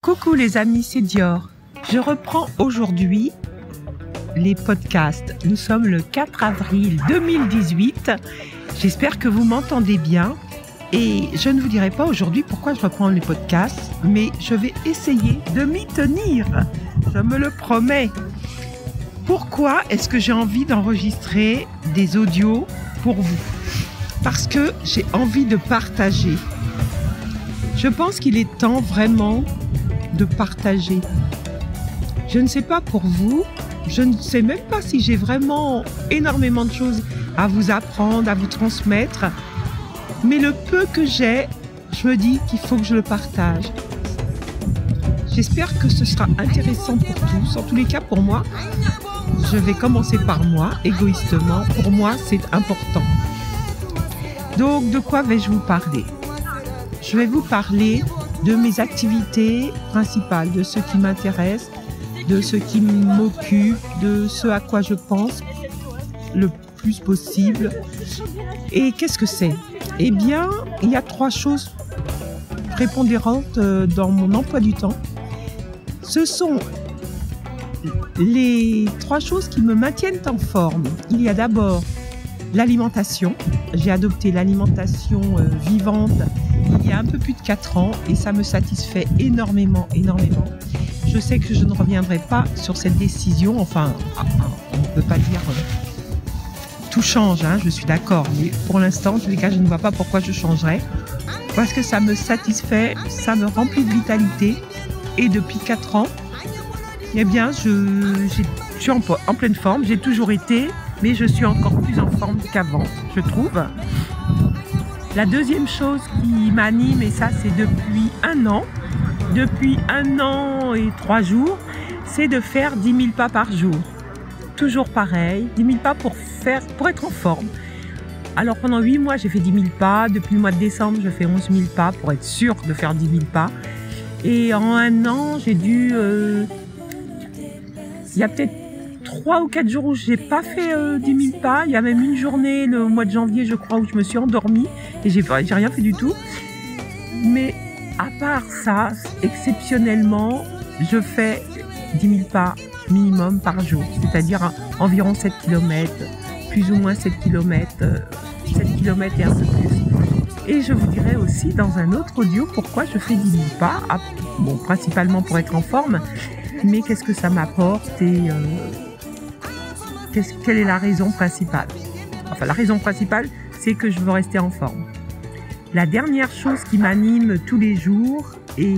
Coucou les amis, c'est Dior. Je reprends aujourd'hui les podcasts. Nous sommes le 4 avril 2018. J'espère que vous m'entendez bien. Et je ne vous dirai pas aujourd'hui pourquoi je reprends les podcasts, mais je vais essayer de m'y tenir. Je me le promets. Pourquoi est-ce que j'ai envie d'enregistrer des audios pour vous? Parce que j'ai envie de partager. Je pense qu'il est temps vraiment de partager. Je ne sais pas pour vous, je ne sais même pas si j'ai vraiment énormément de choses à vous apprendre, à vous transmettre, mais le peu que j'ai, je me dis qu'il faut que je le partage. J'espère que ce sera intéressant pour tous, en tous les cas pour moi. Je vais commencer par moi, égoïstement. Pour moi, c'est important. Donc, de quoi vais-je vous parler? Je vais vous parler de mes activités principales, de ce qui m'intéresse, de ce qui m'occupe, de ce à quoi je pense le plus possible. Et qu'est-ce que c'est? Eh bien, il y a 3 choses prépondérantes dans mon emploi du temps. Ce sont les 3 choses qui me maintiennent en forme. Il y a d'abord l'alimentation. J'ai adopté l'alimentation vivante il y a un peu plus de 4 ans et ça me satisfait énormément. Je sais que je ne reviendrai pas sur cette décision. Enfin, on ne peut pas dire tout change, je suis d'accord. Mais pour l'instant, en tous les cas, je ne vois pas pourquoi je changerais. Parce que ça me satisfait, ça me remplit de vitalité. Et depuis 4 ans, eh bien, je suis en pleine forme. J'ai toujours été, mais je suis encore plus en forme qu'avant, je trouve. La deuxième chose qui m'anime, et ça c'est depuis 1 an et 3 jours, c'est de faire 10 000 pas par jour. Toujours pareil, 10 000 pas pour être en forme. Alors pendant 8 mois, j'ai fait 10 000 pas. Depuis le mois de décembre, je fais 11 000 pas pour être sûre de faire 10 000 pas. Et en 1 an, j'ai dû... il y a peut-être 3 ou 4 jours où j'ai pas fait 10 000 pas. Il y a même une journée, le mois de janvier, je crois, où je me suis endormie et j'ai rien fait du tout. Mais à part ça, exceptionnellement, je fais 10 000 pas minimum par jour, c'est-à-dire environ 7 km, plus ou moins 7 km, 7 km et un peu plus. Et je vous dirai aussi dans un autre audio pourquoi je fais 10 000 pas, bon, principalement pour être en forme, mais qu'est-ce que ça m'apporte et quelle est la raison principale? Enfin, la raison principale, c'est que je veux rester en forme. La dernière chose qui m'anime tous les jours et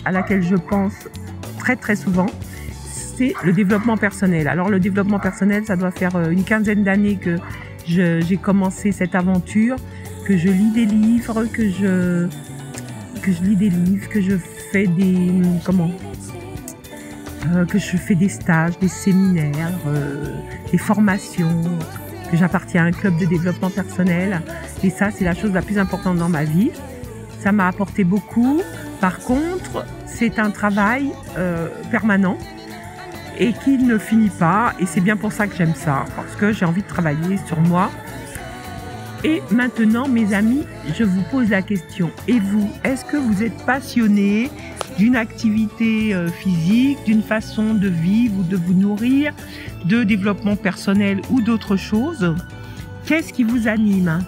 à laquelle je pense très très souvent, c'est le développement personnel. Alors le développement personnel, ça doit faire une quinzaine d'années que j'ai commencé cette aventure, que je lis des livres, que je fais que je fais des stages, des séminaires, des formations, que j'appartiens à un club de développement personnel. Et ça, c'est la chose la plus importante dans ma vie. Ça m'a apporté beaucoup. Par contre, c'est un travail permanent et qui ne finit pas. Et c'est bien pour ça que j'aime ça, parce que j'ai envie de travailler sur moi. Et maintenant, mes amis, je vous pose la question. Et vous, est-ce que vous êtes passionnés d'une activité physique, d'une façon de vivre ou de vous nourrir, de développement personnel ou d'autres choses? Qu'est-ce qui vous anime?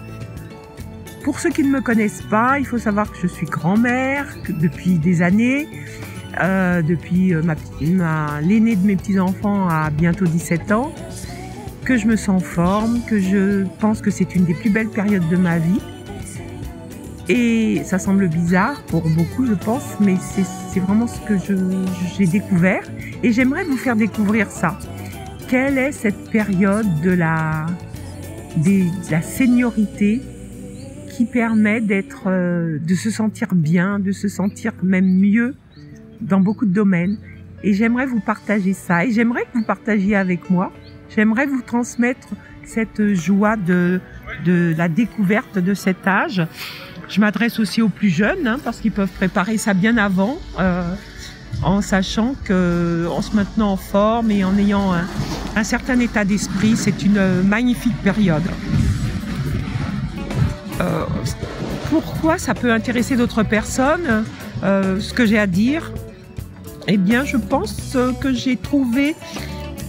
Pour ceux qui ne me connaissent pas, il faut savoir que je suis grand-mère depuis des années. Depuis l'aîné de mes petits-enfants a bientôt 17 ans, que je me sens en forme, que je pense que c'est une des plus belles périodes de ma vie. Et ça semble bizarre pour beaucoup, je pense, mais c'est vraiment ce que j'ai découvert. Et j'aimerais vous faire découvrir ça. Quelle est cette période de la seniorité qui permet de se sentir bien, de se sentir même mieux dans beaucoup de domaines. Et j'aimerais vous partager ça. Et j'aimerais que vous partagiez avec moi. J'aimerais vous transmettre cette joie de la découverte de cet âge. Je m'adresse aussi aux plus jeunes, parce qu'ils peuvent préparer ça bien avant, en sachant qu'en se maintenant en forme et en ayant un certain état d'esprit, c'est une magnifique période. Pourquoi ça peut intéresser d'autres personnes, ce que j'ai à dire? Eh bien, je pense que j'ai trouvé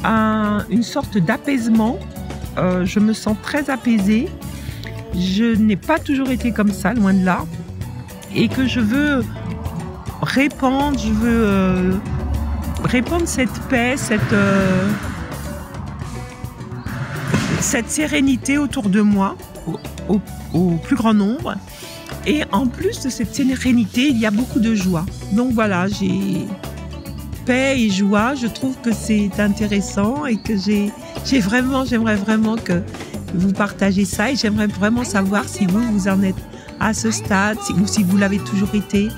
une sorte d'apaisement. Je me sens très apaisée. Je n'ai pas toujours été comme ça, loin de là. Et que je veux répandre, répandre cette paix, cette sérénité autour de moi, au plus grand nombre. Et en plus de cette sérénité, il y a beaucoup de joie. Donc voilà, j'ai paix et joie. Je trouve que c'est intéressant et que j'aimerais vraiment que vous partagez ça. Et j'aimerais vraiment savoir si vous en êtes à ce stade, ou si vous l'avez toujours été.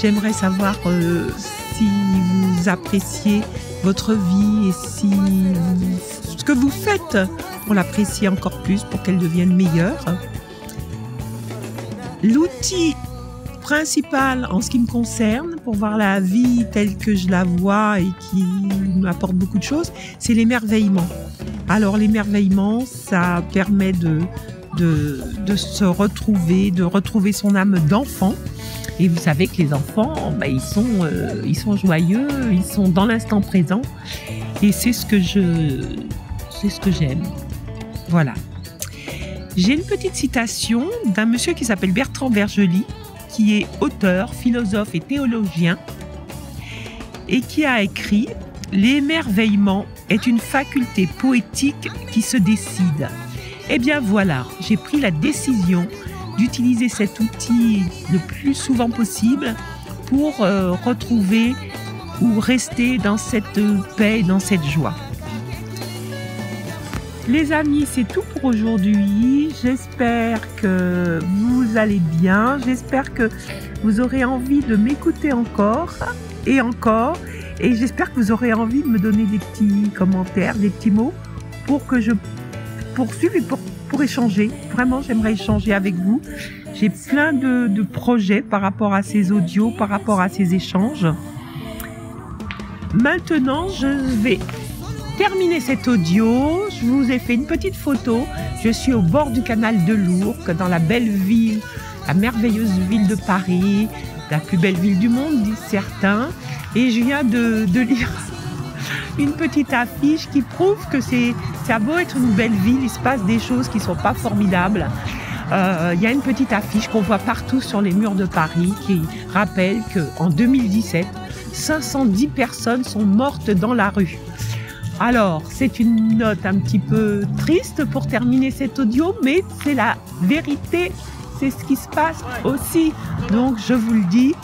J'aimerais savoir si vous appréciez votre vie et si ce que vous faites pour l'apprécier encore plus, pour qu'elle devienne meilleure. L'outil principal en ce qui me concerne, pour voir la vie telle que je la vois et qui m'apporte beaucoup de choses, c'est l'émerveillement. Alors l'émerveillement, ça permet de se retrouver, de retrouver son âme d'enfant. Et vous savez que les enfants, ils sont joyeux, ils sont dans l'instant présent. Et c'est ce que j'aime. Voilà. J'ai une petite citation d'un monsieur qui s'appelle Bertrand Vergely, qui est auteur, philosophe et théologien, et qui a écrit « L'émerveillement est une faculté poétique qui se décide ». Eh bien voilà, j'ai pris la décision d'utiliser cet outil le plus souvent possible pour retrouver ou rester dans cette paix et dans cette joie. Les amis, c'est tout pour aujourd'hui. J'espère que vous allez bien. J'espère que vous aurez envie de m'écouter encore et encore. Et j'espère que vous aurez envie de me donner des petits commentaires, des petits mots pour que je poursuive et pour échanger. Vraiment, j'aimerais échanger avec vous. J'ai plein de projets par rapport à ces audios, par rapport à ces échanges. Maintenant, je vais terminer cet audio. Je vous ai fait une petite photo. Je suis au bord du canal de l'Ourcq, dans la belle ville, la merveilleuse ville de Paris, la plus belle ville du monde, disent certains. Et je viens de lire une petite affiche qui prouve que ça a beau être une belle ville, il se passe des choses qui ne sont pas formidables. Il y a une petite affiche qu'on voit partout sur les murs de Paris qui rappelle qu'en 2017, 510 personnes sont mortes dans la rue. Alors, c'est une note un petit peu triste pour terminer cet audio, mais c'est la vérité, c'est ce qui se passe aussi. Donc, je vous le dis,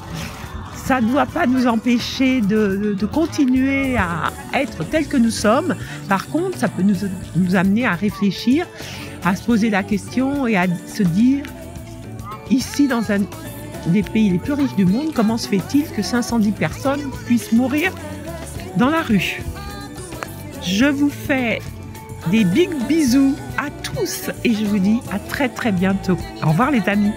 ça ne doit pas nous empêcher de continuer à être tels que nous sommes. Par contre, ça peut nous amener à réfléchir, à se poser la question et à se dire, ici, dans un des pays les plus riches du monde, comment se fait-il que 510 personnes puissent mourir dans la rue ? Je vous fais des big bisous à tous et je vous dis à très très bientôt. Au revoir les amis.